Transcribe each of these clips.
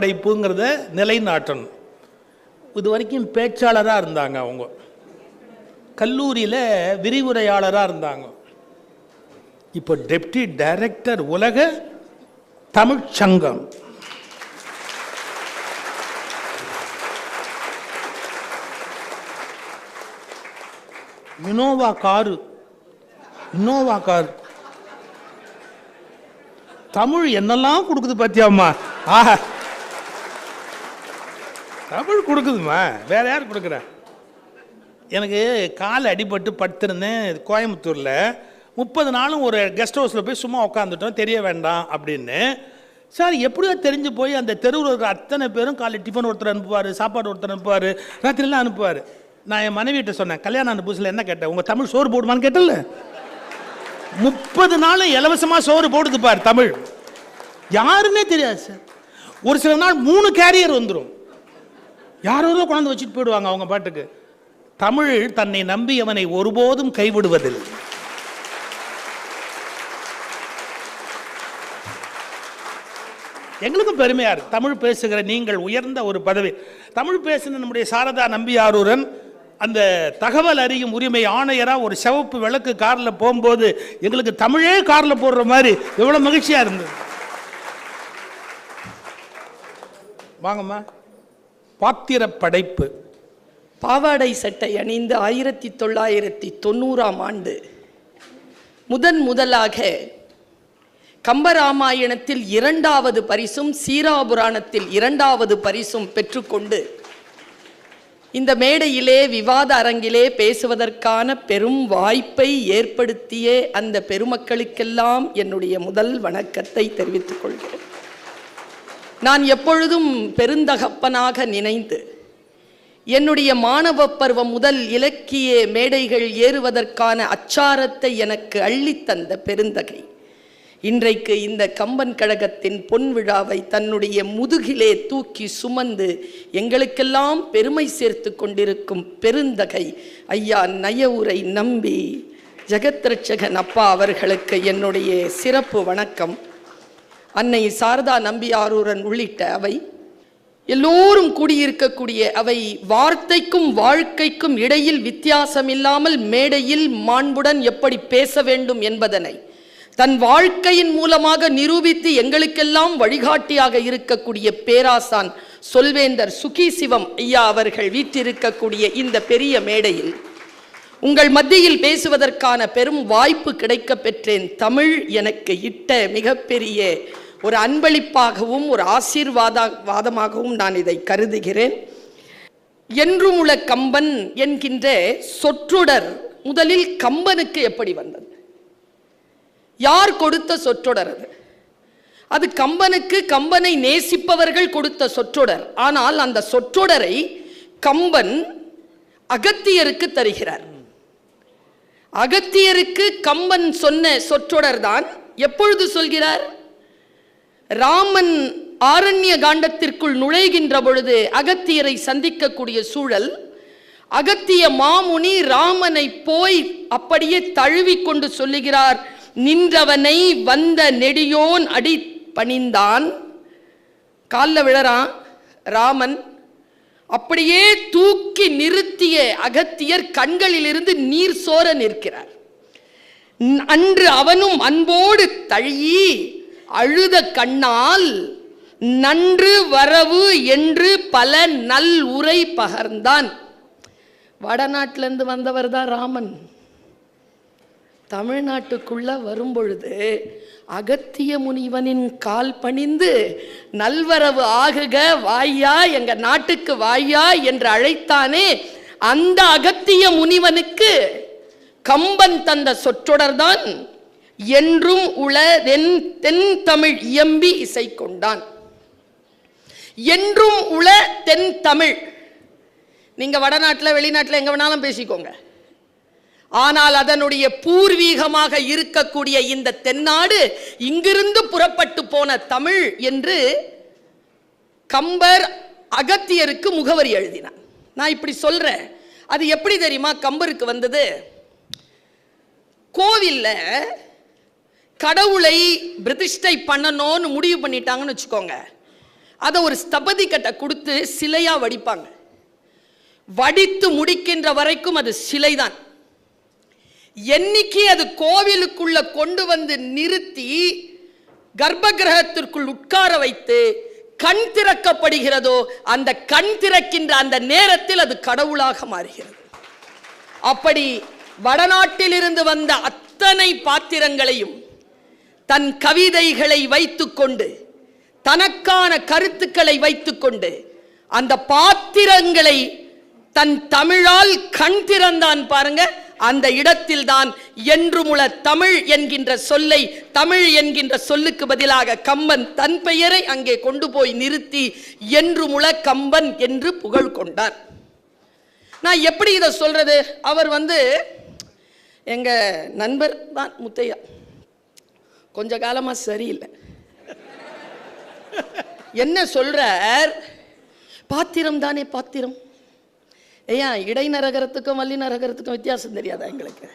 படைப்புங்கிறத நிலைநாட்டணும். இது வரைக்கும் பேச்சாளராக இருந்தாங்க, அவங்க கல்லூரியில் விரிவுரையாளராக இருந்தாங்க. இப்போ டெப்டி டைரக்டர் உலக தமிழ் சங்கம். இனோவா காரு தமிழ் என்னெல்லாம் கொடுக்குது பார்த்தியாம்மா. ஆஹா, தமிழ் கொடுக்குதுமா, வேற யார் கொடுக்குற? எனக்கு கால் அடிபட்டு படுத்திருந்தேன் கோயம்புத்தூரில். 30 நாளும் ஒரு கெஸ்ட் ஹவுஸில் போய் சும்மா உட்காந்துட்டோம், தெரிய வேண்டாம் அப்படின்னு. சார் எப்படியோ தெரிஞ்சு போய் அந்த தெருவில் இருக்கிற அத்தனை பேரும் காலையில் டிஃபன் ஒருத்தர் அனுப்புவார், சாப்பாடு ஒருத்தர் அனுப்புவார், ராத்திரிலாம் அனுப்புவார். நான் என் மனைவிட்ட சொன்னேன், கல்யாணம் ஆன புதுசில் என்ன கேட்டேன், உங்கள் தமிழ் சோறு போடுமான்னு கேட்டல. 30 நாளும் இலவசமாக சோறு போடுது பார் தமிழ். யாருன்னே தெரியாது சார். ஒரு சில நாள் 3 கேரியர் வந்துடும், யாரோ கொண்டாந்து வச்சுட்டு போயிடுவாங்க அவங்க பாட்டுக்கு. தமிழ் தன்னை நம்பியவனை ஒருபோதும் கைவிடுவதில்லை. எங்களுக்கும் பெருமையா இருக்கு தமிழ் பேசுகிற நீங்கள் உயர்ந்த ஒரு பதவி. தமிழ் பேசுன நம்முடைய சாரதா நம்பியாரூரன் அந்த தகவல் அறியும் உரிமை ஆணையராக ஒரு சிவப்பு விளக்கு காரில் போகும்போது எங்களுக்கு தமிழே காரில் போடுற மாதிரி எவ்வளோ மகிழ்ச்சியாக இருந்தது. வாங்கம்மா. பாத்திர படைப்பு. பாவாடை சட்டை அணிந்து 1990ஆம் ஆண்டு முதலாக கம்பராமாயணத்தில் 2வது பரிசும் சீராபுராணத்தில் 2வது பரிசும் பெற்றுக்கொண்டு இந்த மேடையிலே விவாத அரங்கிலே பேசுவதற்கான பெரும் வாய்ப்பை ஏற்படுத்திய அந்த பெருமக்களுக்கெல்லாம் என்னுடைய முதல் வணக்கத்தை தெரிவித்துக் கொள்கிறேன். நான் எப்பொழுதும் பெருந்தகப்பனாக நினைந்து என்னுடைய மாணவ பருவம் முதல் இலக்கிய மேடைகள் ஏறுவதற்கான அச்சாரத்தை எனக்கு அள்ளித்தந்த பெருந்தகை இன்றைக்கு இந்த கம்பன் கழகத்தின் பொன் விழாவை தன்னுடைய முதுகிலே தூக்கி சுமந்து எங்களுக்கெல்லாம் பெருமை சேர்த்து கொண்டிருக்கும் பெருந்தகை ஐயா நயவுரை நம்பி ஜெகத்ரட்சகன் அப்பா அவர்களுக்கு என்னுடைய சிறப்பு வணக்கம். அன்னை சாரதா நம்பியாரூரன் உள்ளிட்ட அவை எல்லோரும் கூடியிருக்கக்கூடிய அவை வார்த்தைக்கும் வாழ்க்கைக்கும் இடையில் வித்தியாசமில்லாமல் மேடையில் மாண்புடன் எப்படி பேச வேண்டும் என்பதனை தன் வாழ்க்கையின் மூலமாக நிரூபித்து எங்களுக்கெல்லாம் வழிகாட்டியாக இருக்கக்கூடிய பேராசான் சொல்வேந்தர் சுகி சிவம் ஐயா அவர்கள் வீற்றிருக்கக்கூடிய இந்த பெரிய மேடையில் உங்கள் மத்தியில் பேசுவதற்கான பெரும் வாய்ப்பு கிடைக்க பெற்றேன். தமிழ் எனக்கு இட்ட மிகப்பெரிய ஒரு அன்பளிப்பாகவும் ஒரு ஆசீர்வாதமாகவும் நான் இதை கருதுகிறேன். என்றும் உள்ள கம்பன் என்கின்ற சொற்றொடர் முதலில் கம்பனுக்கு எப்படி வந்தது? யார் கொடுத்த சொற்றொடர் அது? அது கம்பனுக்கு கம்பனை நேசிப்பவர்கள் கொடுத்த சொற்றொடர். ஆனால் அந்த சொற்றொடரை கம்பன் அகத்தியருக்கு தருகிறார். அகத்தியருக்கு கம்பன் சொன்ன சொற்றொடர் தான் எப்பொழுது சொல்கிறார்? ராமன் ஆரண்ய காண்டத்திற்குள் நுழைகின்ற பொழுது அகத்தியரை சந்திக்கக்கூடிய சூழல். அகத்திய மாமுனி ராமனை போய் அப்படியே தழுவி கொண்டு சொல்லுகிறார், நின்றவனை வந்த நெடியோன் அடி பணிந்தான். காலில் விழறான் ராமன். அப்படியே தூக்கி நிறுத்திய அகத்தியர் கண்களிலிருந்து நீர் சோர நிற்கிறார். அன்று அவனும் அன்போடு தழுவி அழுத கண்ணால் நன்று வரவு என்று பல நல் உரை பகர்ந்தான். வடநாட்டிலிருந்து வந்தவர் தான் ராமன். தமிழ்நாட்டுக்குள்ள வரும்பொழுது அகத்திய முனிவனின் கால் பணிந்து நல்வரவு ஆகுக வாயா, எங்க நாட்டுக்கு வாயா என்று அழைத்தானே, அந்த அகத்திய முனிவனுக்கு கம்பன் தந்த சொற்றொடர்தான் என்றும் உள தென் தமிழ் இயம்பி இசை கொண்டான். என்றும் உள தென் தமிழ். நீங்க வடநாட்டில் வெளிநாட்டில் எங்க வேணாலும் பேசிக்கோங்க, ஆனால் அதனுடைய பூர்வீகமாக இருக்கக்கூடிய இந்த தென்னாடு இங்கிருந்து புறப்பட்டு போன தமிழ் என்று கம்பர் அகத்தியருக்கு முகவரி எழுதினார். நான் இப்படி சொல்றேன், அது எப்படி தெரியுமா கம்பருக்கு வந்தது? கோவில்ல கடவுளை பிரதிஷ்டை பண்ணணும்னு முடிவு பண்ணிட்டாங்கன்னு வச்சுக்கோங்க. அதை ஒரு ஸ்தபதி கட்ட கொடுத்து சிலையா வடிப்பாங்க. வடித்து முடிக்கின்ற வரைக்கும் அது சிலைதான். என்னைக்கு அது கோவிலுக்குள்ள கொண்டு வந்து நிறுத்தி கர்ப்ப கிரகத்திற்குள் உட்கார வைத்து கண் திறக்கப்படுகிறதோ அந்த கண் திறக்கின்ற அந்த நேரத்தில் அது கடவுளாக மாறுகிறது. அப்படி வடநாட்டில் இருந்து வந்த அத்தனை பாத்திரங்களையும் தன் கவிதைகளை வைத்துக்கொண்டு தனக்கான கருத்துக்களை வைத்துக்கொண்டு அந்த பாத்திரங்களை தன் தமிழால் கண் திறந்தான் பாருங்க. அந்த இடத்தில் தான் என்றுமுள தமிழ் என்கின்ற சொல்லை, தமிழ் என்கின்ற சொல்லுக்கு பதிலாக கம்பன் தன் பெயரை அங்கே கொண்டு போய் நிறுத்தி என்றுமுள கம்பன் என்று புகழ் கொண்டார். நான் எப்படி இதை சொல்றது? அவர் எங்க நண்பர் தான் முத்தையா, கொஞ்ச காலமா சரியில்லை. என்ன சொல்றார்? பாத்திரம் தானே பாத்திரம். ஏன் இடைநரகரத்துக்கும் வள்ளிநரகரத்துக்கும் வித்தியாசம் தெரியாதா எங்களுக்கு?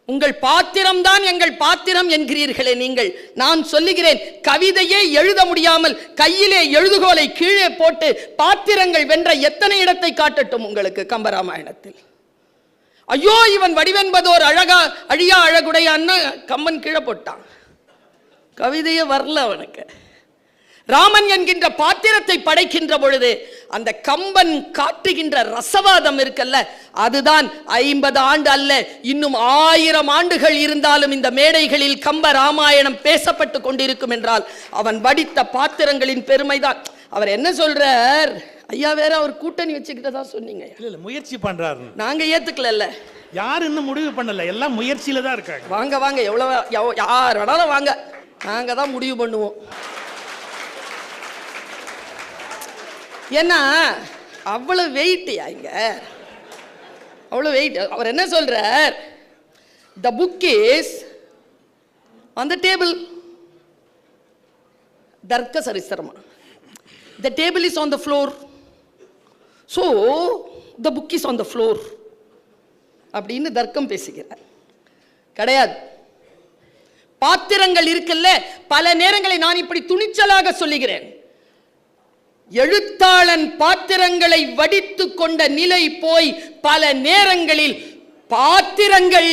உங்கள் பாத்திரம் தான் எங்கள் பாத்திரம் என்கிறீர்களே நீங்கள். நான் சொல்லுகிறேன், கவிதையே எழுத முடியாமல் கையிலே எழுதுகோலை கீழே போட்டு பாத்திரங்கள் வென்ற எத்தனை இடத்தை காட்டட்டும் உங்களுக்கு கம்பராமாயணத்தில். ஐயோ இவன் வடிவென்பதோர் அழகா அழியா அழகுடைய கம்பன் கீழே போட்டான். கவிதையே வரல அவனுக்கு. ராமன் என்கின்ற பாத்திரத்தை படைக்கின்ற பொழுது அந்த கம்பன் காட்டுகின்ற ரசவாதம் இருக்கல்ல, அதுதான் 50 ஆண்டு அல்ல, இன்னும் 1000 ஆண்டுகள் இருந்தாலும் இந்த மேடைகளில் கம்ப ராமாயணம் பேசப்பட்டு கொண்டிருக்கும் என்றால் அவன் வடித்த பாத்திரங்களின் பெருமைதான். அவர் என்ன சொல்றார்? ஐயா வேற அவர் கூட்டணி வச்சுக்கிட்டதா சொன்னீங்க. இல்ல முயற்சி பண்றாரு, நாங்க ஏத்துக்கல. யாரு இன்னும் முடிவு பண்ணல, எல்லாம் முயற்சியில தான் இருக்காங்க. வாங்க வாங்க, எவ்வளவு யார் வேணாலும் வாங்க, நாங்க தான் முடிவு பண்ணுவோம். ஏன்னா அவ்வளவு வெயிட்யா இங்க, அவ்வளவு வெயிட். அவர் என்ன சொல்றார்? the book is on the table. தர்க்க சரித்திரமா, the table is on the floor, so the book is on the floor அப்படின்னு தர்க்கம் பேசுகிறார். கிடையாது. பாத்திரங்கள் இருக்குல்ல, பல நேரங்களை நான் இப்படி துணிச்சலாக சொல்லுகிறேன், எழுத்தாளன் பாத்திரங்களை வடித்து கொண்ட நிலை போய் பல நேரங்களில் பாத்திரங்கள்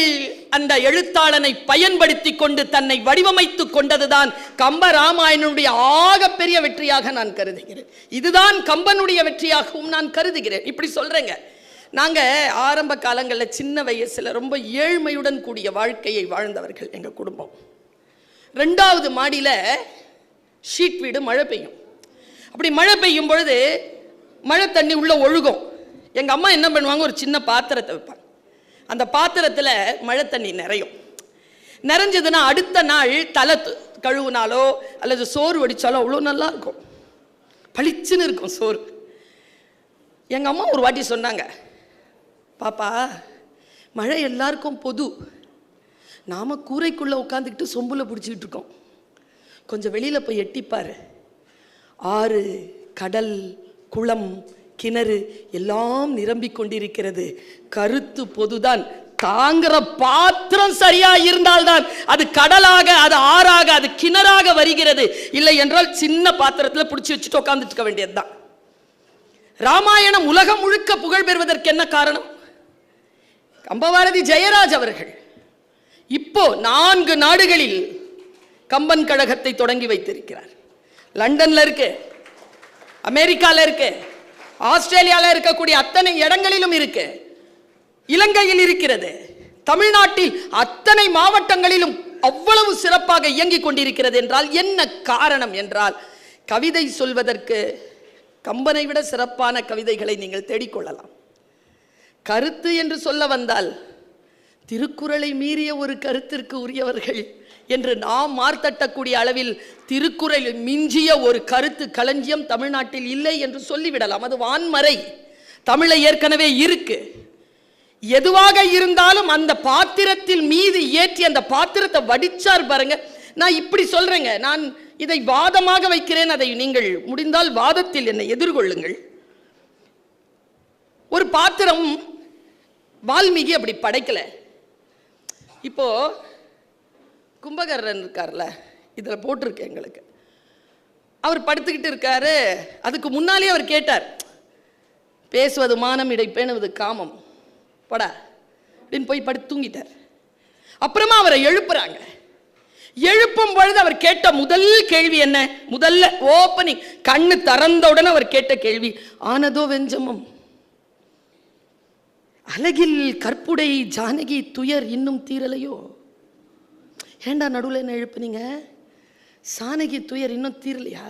அந்த எழுத்தாளனை பயன்படுத்தி கொண்டு தன்னை வடிவமைத்துக் கொண்டதுதான் கம்பராமாயணனுடைய ஆகப்பெரிய வெற்றியாக நான் கருதுகிறேன். இதுதான் கம்பனுடைய வெற்றியாகவும் நான் கருதுகிறேன். இப்படி சொல்றேங்க. நாங்க ஆரம்ப காலங்களில் சின்ன வயசுல ரொம்ப ஏழ்மையுடன் கூடிய வாழ்க்கையை வாழ்ந்தவர்கள் எங்க குடும்பம். 2வது மாடியில ஷீட் வீடு, மழை பெய்யும். அப்படி மழை பெய்யும் பொழுது மழை தண்ணி உள்ள ஒழுகும். எங்க அம்மா என்ன பண்ணுவாங்க, ஒரு சின்ன பாத்திரத்தை வைப்பாங்க. அந்த பாத்திரத்தில் மழை தண்ணி நிறையும். நிறைஞ்சதுன்னா அடுத்த நாள் தலை கழுவுனாலோ அல்லது சோறு வடிச்சாலோ அவ்வளோ நல்லா இருக்கும், பளிச்சுன்னு இருக்கும் சோறு. எங்க அம்மா ஒரு வாட்டி சொன்னாங்க, பாப்பா மழை எல்லாருக்கும் பொது, நாம கூரைக்குள்ள உட்காந்துக்கிட்டு சொம்புல பிடிச்சிக்கிட்டு இருக்கோம், கொஞ்சம் வெளியில போய் எட்டிப்பாரு, ஆறு, கடல், குளம், கிணறு எல்லாம் நிரம்பிக் கொண்டிருக்கிறது, கருத்து பொதுதான், தாங்கிற பாத்திரம் சரியா இருந்தால்தான் அது கடலாக, அது ஆறாக, அது கிணறாக வருகிறது. இல்லை என்றால் சின்ன பாத்திரத்தில் பிடிச்சி வச்சுட்டு உட்காந்துட்டு இருக்க வேண்டியதுதான். ராமாயணம் உலகம் முழுக்க புகழ் பெறுவதற்கு என்ன காரணம்? கம்பபாரதி ஜெயராஜ் அவர்கள் இப்போ 4 நாடுகளில் கம்பன் கழகத்தை தொடங்கி வைத்திருக்கிறார். லண்டன்ல இருக்கு, அமெரிக்கால இருக்கு, ஆஸ்திரேலியால இருக்கக்கூடிய அத்தனை இடங்களிலும் இருக்கு, இலங்கையில் இருக்கிறது, தமிழ்நாட்டில் அத்தனை மாவட்டங்களிலும் அவ்வளவு சிறப்பாக இயங்கிக் கொண்டிருக்கிறது. என்றால் என்ன காரணம் என்றால், கவிதை சொல்வதற்கு கம்பனை விட சிறப்பான கவிதைகளை நீங்கள் தேடிக்கொள்ளலாம். கருத்து என்று சொல்ல வந்தால் திருக்குறளை மீறிய ஒரு கருத்திற்கு உரியவர்கள் என்று நாம் மார்த்தட்டக்கூடிய அளவில் திருக்குறள் மிஞ்சிய ஒரு கருத்து களஞ்சியம் தமிழ்நாட்டில் இல்லை என்று சொல்லிவிடலாம். அது வான்மறை, தமிழை ஏற்கனவே இருக்கு. எதுவாக இருந்தாலும் அந்த பாத்திரத்தில் மீது ஏற்றி அந்த பாத்திரத்தை வடிச்சார் பாருங்க. நான் இப்படி சொல்றேங்க, நான் இதை வாதமாக வைக்கிறேன், அதை நீங்கள் முடிந்தால் வாதத்தில் என்னை எதிர்கொள்ளுங்கள். ஒரு பாத்திரம் வால்மீகி அப்படி படைக்கல. இப்போ கும்பகர்ணன் இருக்கார்ல, இதில் போட்டிருக்கு எங்களுக்கு, அவர் படுத்துக்கிட்டு இருக்காரு. அதுக்கு முன்னாலே அவர் கேட்டார், பேசுவது மானம், இடை பேணுவது காமம், படா அப்படின்னு போய் படுத்து தூங்கிட்டார். அப்புறமா அவரை எழுப்புறாங்க. எழுப்பும் பொழுது அவர் கேட்ட முதல் கேள்வி என்ன? முதல்ல ஓப்பனிங், கண்ணு திறந்தவுடன் அவர் கேட்ட கேள்வி, ஆனதோ வெஞ்சமம், அழகில் கற்புடை ஜானகி துயர் இன்னும் தீரலையோ. ஏண்டா நடுவில் என்ன எழுப்புனீங்க? ஜானகி துயர் இன்னும் தீரலையா?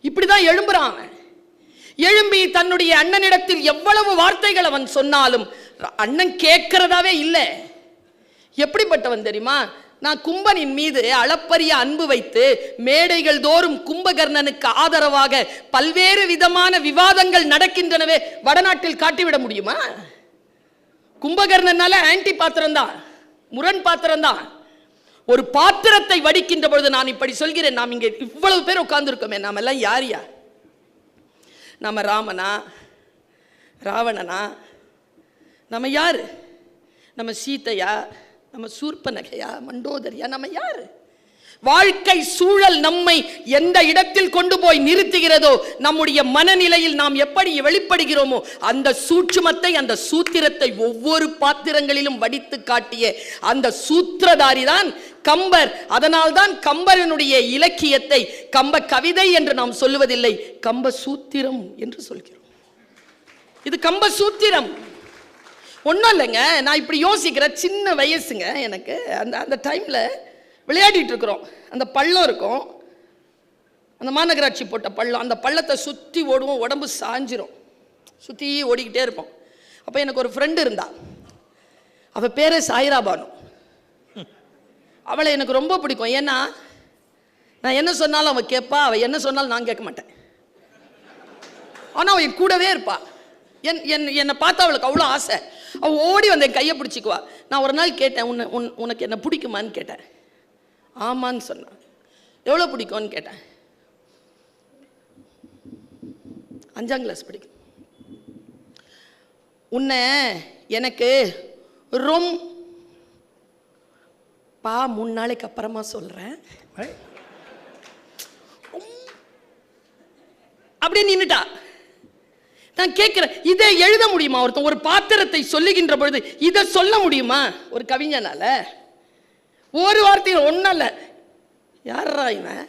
இப்படிதான் எழும்புறான் அவன். எழும்பி தன்னுடைய அண்ணனிடத்தில் எவ்வளவு வார்த்தைகள் அவன் சொன்னாலும் அண்ணன் கேட்கிறதாவே இல்லை. எப்படிப்பட்டவன் தெரியுமா? நான் கும்பனின் மீது அளப்பரிய அன்பு வைத்து மேடைகள் தோறும் கும்பகர்ணனுக்கு ஆதரவாக பல்வேறு விதமான விவாதங்கள் நடக்கின்றனவே, வடநாட்டில் காட்டிவிட முடியுமா? கும்பகர்ணனால ஆன்டி பாத்திரம் தான், முரண் பாத்திரம் தான். ஒரு பாத்திரத்தை வடிக்கின்ற பொழுது நான் இப்படி சொல்கிறேன், நாம் இங்கே இவ்வளவு பேர் உட்கார்ந்து இருக்கோமே, நாம எல்லாம் யாரியா? நம்ம ராமனா, ராவணனா? நம்ம யாரு? நம்ம சீதையா, நம்ம சூர்பனகையா, மண்டோதரியா? நம்ம யாரு? வாழ்க்கை சூழல் நம்மை எந்த இடத்தில் கொண்டு போய் நிறுத்துகிறதோ, நம்முடைய மனநிலையில் நாம் எப்படி வெளிப்படுகிறோமோ அந்த சூட்சுமத்தை, அந்த சூத்திரத்தை ஒவ்வொரு பாத்திரங்களிலும் வடித்து காட்டிய அந்த சூத்திரதாரி தான் கம்பர். அதனால்தான் கம்பரனுடைய இலக்கியத்தை கம்ப கவிதை என்று நாம் சொல்லுவதில்லை, கம்ப சூத்திரம் என்று சொல்கிறோம். இது கம்ப சூத்திரம். ஒன்றும் இல்லைங்க, நான் இப்படி யோசிக்கிறேன். சின்ன வயசுங்க எனக்கு. அந்த டைமில் விளையாடிட்டு இருக்கிறோம். அந்த பள்ளம் இருக்கும், அந்த மாநகராட்சி போட்ட பள்ளம். அந்த பள்ளத்தை சுற்றி ஓடுவோம், உடம்பு சாஞ்சிரும், சுற்றி ஓடிக்கிட்டே இருப்போம். அப்போ எனக்கு ஒரு ஃப்ரெண்டு இருந்தா, அவள் பேரே சாயிரா பானு. அவளை எனக்கு ரொம்ப பிடிக்கும். ஏன்னா நான் என்ன சொன்னாலும் அவள் கேட்பா, அவள் என்ன சொன்னாலும் நான் கேட்க மாட்டேன். ஆனால் அவள் என் கூடவே இருப்பா. என்னை பார்த்தா அவளுக்கு அவ்வளோ ஆசை. அவள் ஓடி வந்து என் கையை பிடிச்சிக்குவா. நான் ஒரு நாள் கேட்டேன், உனக்கு என்ன பிடிக்குமான்னு கேட்டேன். ஆமான்னு சொன்னான். எவ்வளோ பிடிக்கும்னு கேட்டேன். 5ஆம் கிளாஸ் பிடிக்கும். உன்னை எனக்கு ரொம்ப 3 நாளைக்கு அப்புறமா சொல்றேன் அப்படியே நின்னுட்டா. நான் கேட்கிறேன், இதை எழுத முடியுமா? ஒருத்தன் ஒரு பாத்திரத்தை சொல்லுகின்ற பொழுது இதை சொல்ல முடியுமா ஒரு கவிஞனால? ஒரு வார்த்தையில் ஒன்றும் இல்லை. யாரா இவன்?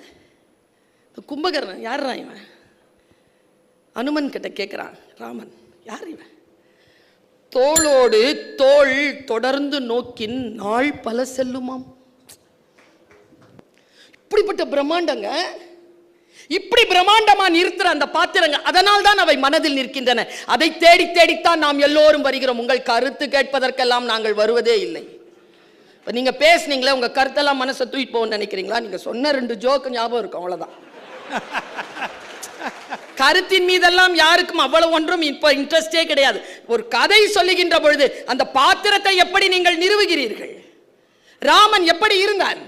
கும்பகர்ணன் யாரா இவன்? அனுமன் கிட்ட கேட்குறான் ராமன், யார் இவன்? தோளோடு தோள் தொடர்ந்து நோக்கின் நாள் பல செல்லுமாம். இப்படிப்பட்ட பிரம்மாண்டங்க, இப்படி பிரம்மாண்டமா நிறுத்துற அந்த பாத்திரங்கள், அதனால் தான் அவை மனதில் நிற்கின்றன. அதை தேடி தேடித்தான் நாம் எல்லோரும் வருகிறோம். உங்கள் கருத்து கேட்பதற்கெல்லாம் நாங்கள் வருவதே இல்லை. இப்போ நீங்க பேசுனீங்களே, உங்க கருத்தெல்லாம் மனசை தூக்கிட்டு போகணும்னு நினைக்கிறீங்களா? நீங்க சொன்ன 2 ஜோக்கு ஞாபகம் இருக்கும், அவ்வளவுதான். கருத்தின் மீதெல்லாம் யாருக்கும் அவ்வளவு ஒன்றும் இப்போ இன்ட்ரெஸ்டே கிடையாது. ஒரு கதை சொல்லுகின்ற பொழுது அந்த பாத்திரத்தை எப்படி நீங்கள் நிறுவுகிறீர்கள்? ராமன் எப்படி இருந்தான்?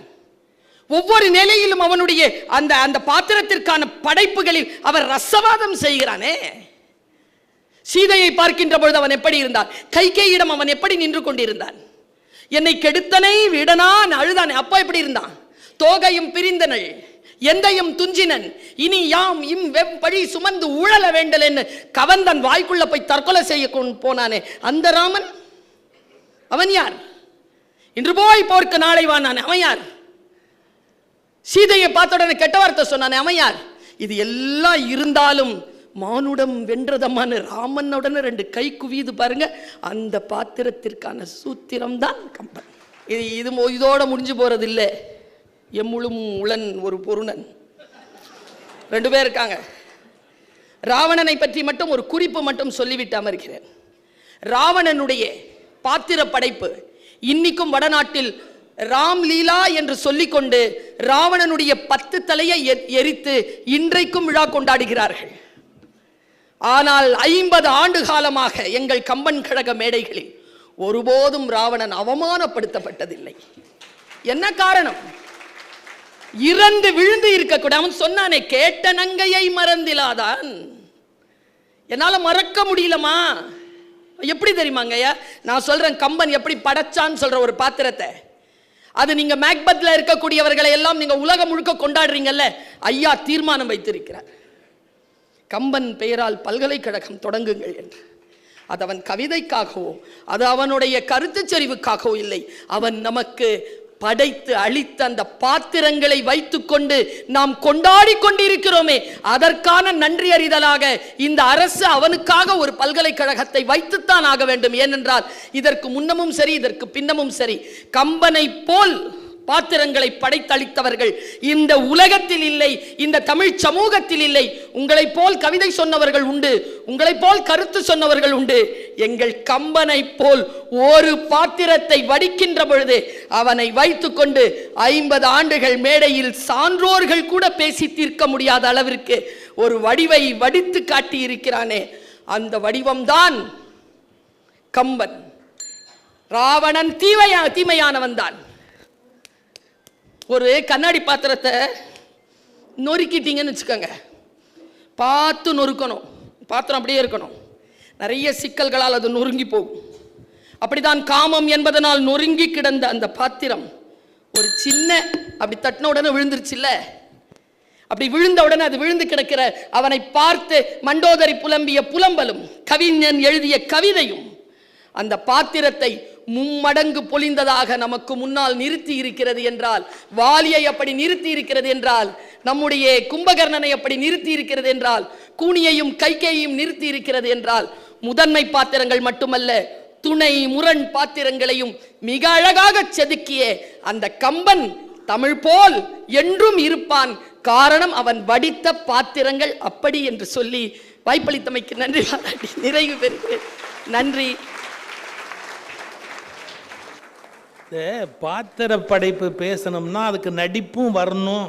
ஒவ்வொரு நிலையிலும் அவனுடைய அந்த அந்த பாத்திரத்திற்கான படைப்புகளில் அவர் ரசவாதம் செய்கிறானே. சீதையை பார்க்கின்ற பொழுது அவன் எப்படி இருந்தான்? கைகேயிடம் அவன் எப்படி நின்று கொண்டிருந்தான்? என்னை கெடுத்தனை விடனான் அழுதானே, அப்பா எப்படி இருந்தான்? தோகையும் பிரிந்தனள், எந்தையும் துஞ்சினன், இனி யாம் இம் வெப்பழி சுமந்து ஊழல வேண்டல் என்று கவந்தன் வாய்க்குள்ள போய் தற்கொலை செய்ய போனானே, அந்த ராமன் அவன் யார்? இன்று போய் போர்க்கு நாளை வானானே, அவன் யார்? சீதையை பார்த்த உடனே கெட்ட வார்த்தை சொன்னானே, அவன் யார்? இது எல்லாம் இருந்தாலும் மானுடம் வென்றதமான ராமனுடன் 2 கை குவியுது பாருங்க. அந்த பாத்திரத்திற்கான சூத்திரம் தான் கம்பன். இதோட முடிஞ்சு போறது இல்லை. எம்முழும் உளன் ஒரு பொருணன் 2 பேர் இருக்காங்க. ராவணனை பற்றி மட்டும் ஒரு குறிப்பு மட்டும் சொல்லிவிட்டு அமர்கிறேன். ராவணனுடைய பாத்திர படைப்பு இன்னைக்கும் வடநாட்டில் ராம் லீலா என்று சொல்லிக்கொண்டு ராவணனுடைய 10 தலையை எரித்து இன்றைக்கும் விழா கொண்டாடுகிறார்கள். ஆனால் 50 ஆண்டு காலமாக எங்கள் கம்பன் கழக மேடைகளில் ஒருபோதும் ராவணன் அவமானப்படுத்தப்பட்டதில்லை. என்ன காரணம்? இறந்து விழுந்து இருக்கக்கூட. அவன் சொன்னானே, கேட்ட நங்கையை மறந்திலாதான். என்னால மறக்க முடியலமா. எப்படி தெரியுமாங்கய்யா? நான் சொல்றேன், கம்பன் எப்படி படைச்சான்னு சொல்ற ஒரு பாத்திரத்தை. அது நீங்க மேக்பத்ல இருக்கக்கூடியவர்களை எல்லாம் நீங்க உலகம் முழுக்க கொண்டாடுறீங்கல்ல, ஐயா தீர்மானம் வைத்திருக்கிறார். கம்பன் பெயரால் பல்கலைக்கழகம் தொடங்குங்கள் என்று. அது அவன் கவிதைக்காகவோ அது அவனுடைய கருத்து செறிவுக்காகவோ இல்லை. அவன் நமக்கு படைத்து அளித்த அந்த பாத்திரங்களை வைத்துக்கொண்டு நாம் கொண்டாடி கொண்டிருக்கிறோமே, அதற்கான நன்றி அறிதலாக இந்த அரசு அவனுக்காக ஒரு பல்கலைக்கழகத்தை வைத்துத்தான் ஆக வேண்டும். ஏனென்றால் இதற்கு முன்னமும் சரி இதற்கு பின்னமும் சரி கம்பனை போல் பாத்திரங்களை படைத்தளித்தவர்கள் இந்த உலகத்தில் இல்லை, இந்த தமிழ் சமூகத்தில் இல்லை. உங்களை போல் கவிதை சொன்னவர்கள் உண்டு, உங்களை போல் கருத்து சொன்னவர்கள் உண்டு. எங்கள் கம்பனை போல் ஒரு பாத்திரத்தை வடிக்கின்ற பொழுது அவனை வைத்துக்கொண்டு 50 ஆண்டுகள் மேடையில் சான்றோர்கள் கூட பேசி தீர்க்க முடியாத அளவிற்கு ஒரு வடிவை வடித்து காட்டி இருக்கிறானே, அந்த வடிவம்தான் கம்பன். ராவணன் தீமையானவன் தான். ஒரு கண்ணாடி பாத்திரத்தை நொறுக்கிட்டீங்கன்னு வச்சுக்கோங்க, பார்த்து நொறுக்கணும், பாத்திரம் அப்படியே இருக்கணும். நிறைய சிக்கல்களால் அது நொறுங்கி போகும். அப்படிதான் காமம் என்பதனால் நொறுங்கி கிடந்த அந்த பாத்திரம் ஒரு சின்ன அப்படி தட்டின உடனே விழுந்துருச்சு இல்ல, அப்படி விழுந்த உடனே அது விழுந்து கிடக்கிற அவனை பார்த்து மண்டோதரி புலம்பிய புலம்பலும் கவிஞன் எழுதிய கவிதையும் அந்த பாத்திரத்தை மும்மடங்கு பொலிந்ததாக நமக்கு முன்னால் நிறுத்தி இருக்கிறது என்றால், வாலியை அப்படி நிறுத்தி இருக்கிறது என்றால், நம்முடைய கும்பகர்ணனை அப்படி நிறுத்தி இருக்கிறது என்றால், கூனியையும் கைகேயையும் நிறுத்தி இருக்கிறது என்றால், முதன்மை பாத்திரங்கள் மட்டுமல்ல துணை முரண் பாத்திரங்களையும் மிக அழகாக செதுக்கிய அந்த கம்பன் தமிழ் போல் என்றும் இருப்பான். காரணம் அவன் வடித்த பாத்திரங்கள் அப்படி என்று சொல்லி வாய்ப்பளித்தமைக்கு நன்றி பாராட்டி நிறைவு பெறுகிறேன். நன்றி. பாத்திர படைப்பு பேசணும்னா அதுக்கு நடிப்பும் வரணும்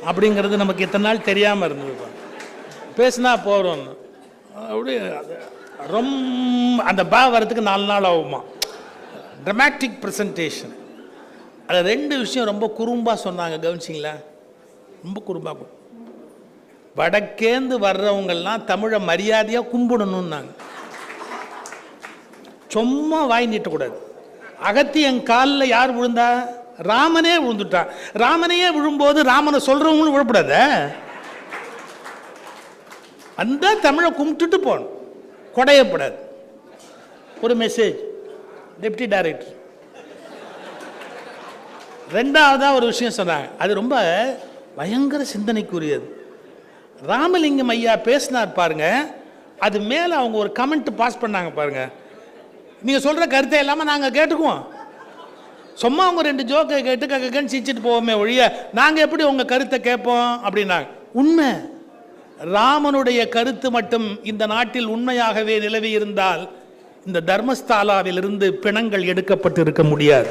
அப்படிங்கிறது நமக்கு இத்தனை நாள் தெரியாமல் இருந்தது. பேசினா போகிறோம் அப்படி ரொம்ப அந்த வரத்துக்கு 4 நாள் ஆகுமா. Dramatic presentation. அது 2 விஷயம் ரொம்ப குறும்பாக சொன்னாங்க, கவனிச்சிங்களா? ரொம்ப குறும்பாக. வடக்கேந்து வர்றவங்கெல்லாம் தமிழை மரியாதையாக கும்பிடணும்னாங்க. சும்மா வாய் நீட்டக்கூடாது. அகத்தியன் காலில் யார் விழுந்தா? ராமனே விழுந்துட்டான். ராமனையே விழும்போது ராமனை சொல்றவங்களும் விழப்படாத. அந்த தமிழை கும்பிட்டுட்டு போகணும், கொடையப்படாது. ஒரு மெசேஜ் டெப்டி டைரக்டர். 2ஆவதா ஒரு விஷயம் சொன்னாங்க, அது ரொம்ப பயங்கர சிந்தனைக்குரியது. ராமலிங்கம் ஐயா பேசினார் பாருங்க, அது மேலே அவங்க ஒரு கமெண்ட் பாஸ் பண்ணாங்க பாருங்க. நீங்கள் சொல்கிற கருத்தை இல்லாமல் நாங்கள் கேட்டுக்குவோம். சும்மா அவங்க 2 ஜோக்கை கேட்டு கக்கன்னு சிரிச்சிட்டு போவோமே ஒழிய நாங்கள் எப்படி உங்கள் கருத்தை கேட்போம் அப்படின்னாங்க. உண்மை, ராமனுடைய கருத்து மட்டும் இந்த நாட்டில் உண்மையாகவே நிலவி இருந்தால் இந்த தர்மஸ்தாலாவிலிருந்து பிணங்கள் எடுக்கப்பட்டு இருக்க முடியாது.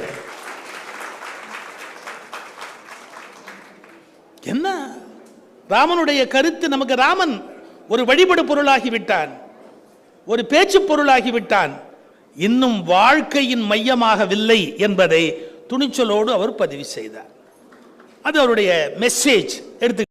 என்ன ராமனுடைய கருத்து நமக்கு? ராமன் ஒரு வழிபடு பொருளாகிவிட்டான், ஒரு பேச்சு பொருளாகிவிட்டான், இன்னும் வாழ்க்கையின் மையமாகவில்லை என்பதை துணிச்சலோடு அவர் பதிவு செய்தார். அது அவருடைய மெசேஜ். எடுத்து